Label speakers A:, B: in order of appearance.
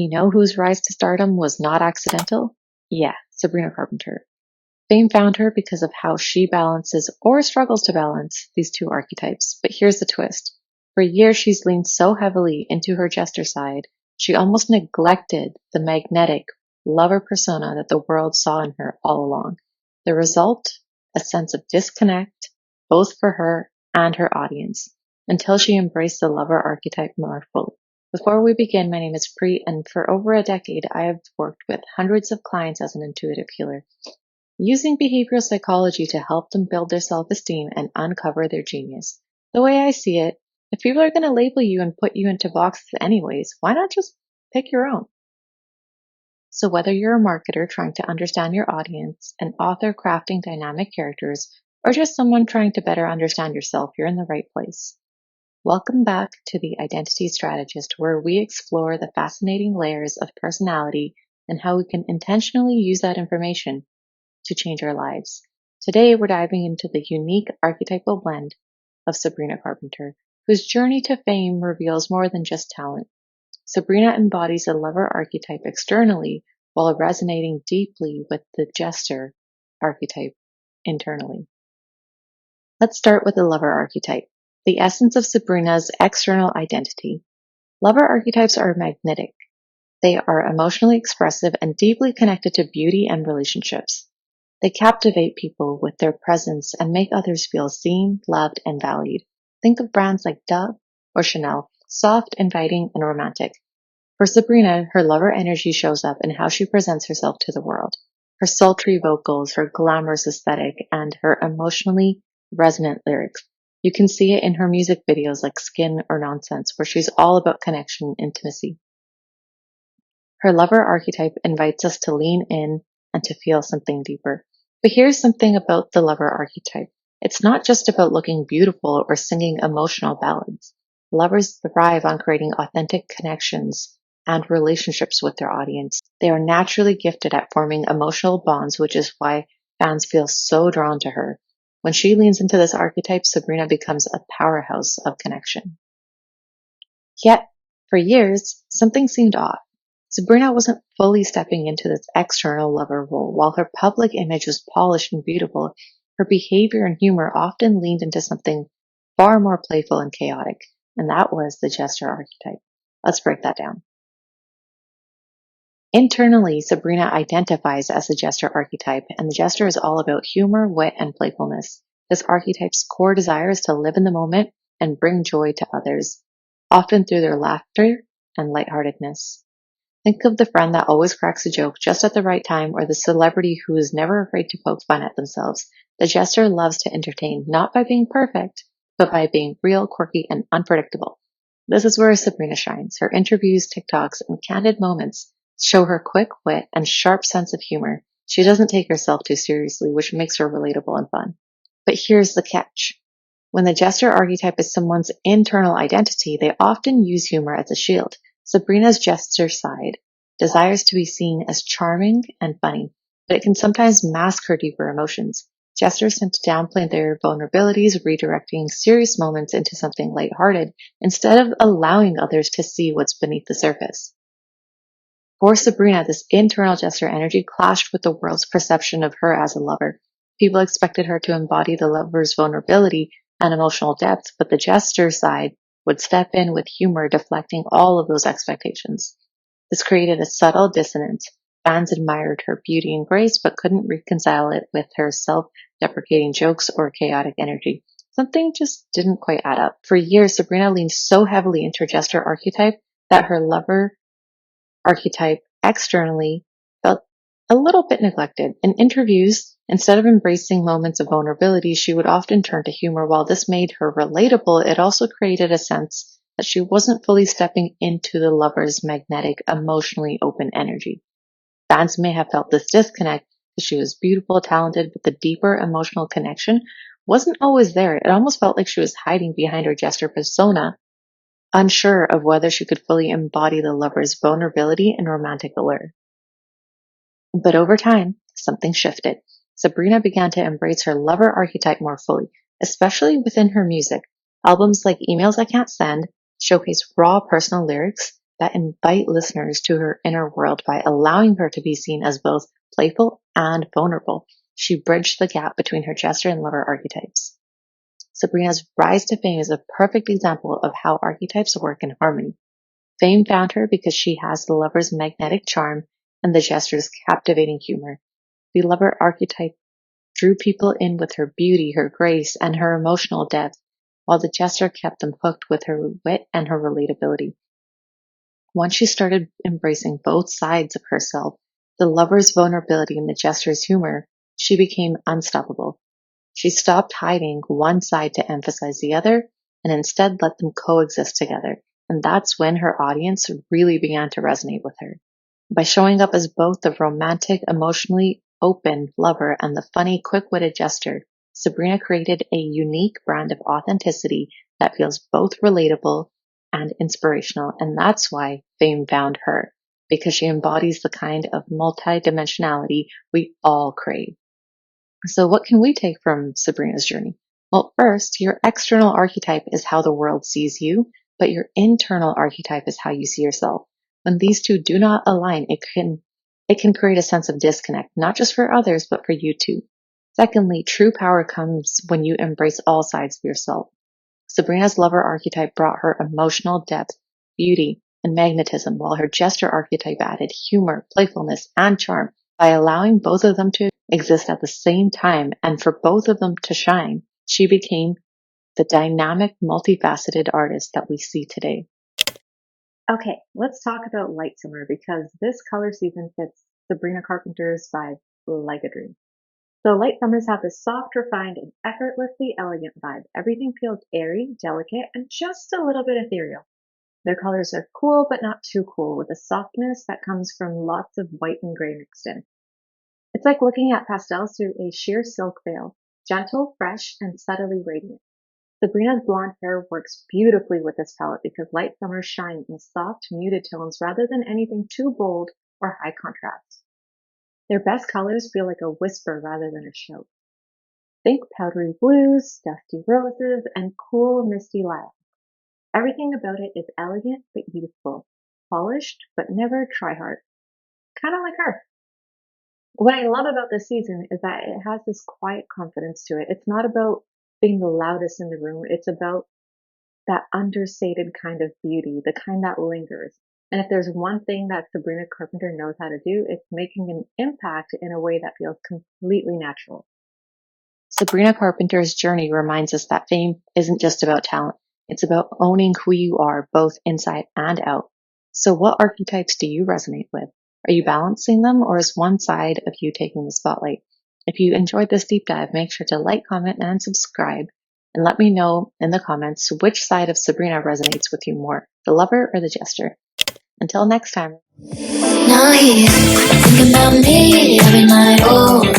A: You know whose rise to stardom was not accidental? Yeah, Sabrina Carpenter. Fame found her because of how she balances or struggles to balance these two archetypes. But here's the twist. For years, she's leaned so heavily into her jester side, she almost neglected the magnetic lover persona that the world saw in her all along. The result? A sense of disconnect, both for her and her audience, until she embraced the lover archetype more fully. Before we begin, my name is Preet, and for over a decade, I have worked with hundreds of clients as an intuitive healer, using behavioral psychology to help them build their self-esteem and uncover their genius. The way I see it, if people are going to label you and put you into boxes anyways, why not just pick your own? So whether you're a marketer trying to understand your audience, an author crafting dynamic characters, or just someone trying to better understand yourself, you're in the right place. Welcome back to The Identity Strategist, where we explore the fascinating layers of personality and how we can intentionally use that information to change our lives. Today, we're diving into the unique archetypal blend of Sabrina Carpenter, whose journey to fame reveals more than just talent. Sabrina embodies a lover archetype externally while resonating deeply with the jester archetype internally. Let's start with the lover archetype, the essence of Sabrina's external identity. Lover archetypes are magnetic. They are emotionally expressive and deeply connected to beauty and relationships. They captivate people with their presence and make others feel seen, loved, and valued. Think of brands like Dove or Chanel, soft, inviting, and romantic. For Sabrina, her lover energy shows up in how she presents herself to the world. Her sultry vocals, her glamorous aesthetic, and her emotionally resonant lyrics. You can see it in her music videos like Skin or Nonsense, where she's all about connection and intimacy. Her lover archetype invites us to lean in and to feel something deeper. But here's something about the lover archetype. It's not just about looking beautiful or singing emotional ballads. Lovers thrive on creating authentic connections and relationships with their audience. They are naturally gifted at forming emotional bonds, which is why fans feel so drawn to her. When she leans into this archetype, Sabrina becomes a powerhouse of connection. Yet, for years, something seemed off. Sabrina wasn't fully stepping into this external lover role. While her public image was polished and beautiful, her behavior and humor often leaned into something far more playful and chaotic, and that was the jester archetype. Let's break that down. Internally, Sabrina identifies as the jester archetype, and the jester is all about humor, wit, and playfulness. This archetype's core desire is to live in the moment and bring joy to others, often through their laughter and lightheartedness. Think of the friend that always cracks a joke just at the right time, or the celebrity who is never afraid to poke fun at themselves. The jester loves to entertain, not by being perfect, but by being real, quirky, and unpredictable. This is where Sabrina shines. Her interviews, TikToks, and candid moments show her quick wit and sharp sense of humor. She doesn't take herself too seriously, which makes her relatable and fun. But here's the catch. When the jester archetype is someone's internal identity, they often use humor as a shield. Sabrina's jester side desires to be seen as charming and funny, but it can sometimes mask her deeper emotions. Jesters tend to downplay their vulnerabilities, redirecting serious moments into something lighthearted instead of allowing others to see what's beneath the surface. For Sabrina, this internal jester energy clashed with the world's perception of her as a lover. People expected her to embody the lover's vulnerability and emotional depth, but the jester side would step in with humor, deflecting all of those expectations. This created a subtle dissonance. Fans admired her beauty and grace, but couldn't reconcile it with her self-deprecating jokes or chaotic energy. Something just didn't quite add up. For years, Sabrina leaned so heavily into her jester archetype that her lover archetype externally felt a little bit neglected. In interviews, instead of embracing moments of vulnerability, she would often turn to humor. While this made her relatable, it also created a sense that she wasn't fully stepping into the lover's magnetic, emotionally open energy. Fans may have felt this disconnect because she was beautiful, talented, but the deeper emotional connection wasn't always there. It almost felt like she was hiding behind her jester persona, unsure of whether she could fully embody the lover's vulnerability and romantic allure. But over time, something shifted. Sabrina began to embrace her lover archetype more fully, especially within her music. Albums like Emails I Can't Send showcase raw personal lyrics that invite listeners to her inner world by allowing her to be seen as both playful and vulnerable. She bridged the gap between her Jester and Lover archetypes. Sabrina's rise to fame is a perfect example of how archetypes work in harmony. Fame found her because she has the Lover's magnetic charm and the Jester's captivating humor. The Lover archetype drew people in with her beauty, her grace, and her emotional depth, while the Jester kept them hooked with her wit and her relatability. Once she started embracing both sides of herself, the Lover's vulnerability and the Jester's humor, she became unstoppable. She stopped hiding one side to emphasize the other and instead let them coexist together. And that's when her audience really began to resonate with her. By showing up as both the romantic, emotionally open Lover and the funny, quick-witted Jester, Sabrina created a unique brand of authenticity that feels both relatable and inspirational. And that's why fame found her, because she embodies the kind of multidimensionality we all crave. So what can we take from Sabrina's journey? Well, first, your external archetype is how the world sees you, but your internal archetype is how you see yourself. When these two do not align, it can create a sense of disconnect, not just for others, but for you too. Secondly, true power comes when you embrace all sides of yourself. Sabrina's Lover archetype brought her emotional depth, beauty, and magnetism, while her Jester archetype added humor, playfulness, and charm. By allowing both of them to exist at the same time and for both of them to shine, she became the dynamic, multifaceted artist that we see today.
B: Okay, let's talk about Light Summer because this color season fits Sabrina Carpenter's vibe like a dream. So light summers have this soft, refined, and effortlessly elegant vibe. Everything feels airy, delicate, and just a little bit ethereal. Their colors are cool, but not too cool, with a softness that comes from lots of white and gray mixed in. It's like looking at pastels through a sheer silk veil, gentle, fresh, and subtly radiant. Sabrina's blonde hair works beautifully with this palette because light summers shine in soft, muted tones rather than anything too bold or high contrast. Their best colors feel like a whisper rather than a shout. Think powdery blues, dusty roses, and cool, misty lilacs. Everything about it is elegant but youthful, polished but never try hard. Kind of like her. What I love about this season is that it has this quiet confidence to it. It's not about being the loudest in the room. It's about that understated kind of beauty, the kind that lingers. And if there's one thing that Sabrina Carpenter knows how to do, it's making an impact in a way that feels completely natural.
A: Sabrina Carpenter's journey reminds us that fame isn't just about talent. It's about owning who you are, both inside and out. So what archetypes do you resonate with? Are you balancing them, or is one side of you taking the spotlight? If you enjoyed this deep dive, make sure to like, comment, and subscribe. And let me know in the comments which side of Sabrina resonates with you more, the Lover or the Jester. Until next time.
C: Now he's thinking about me every night. Oh.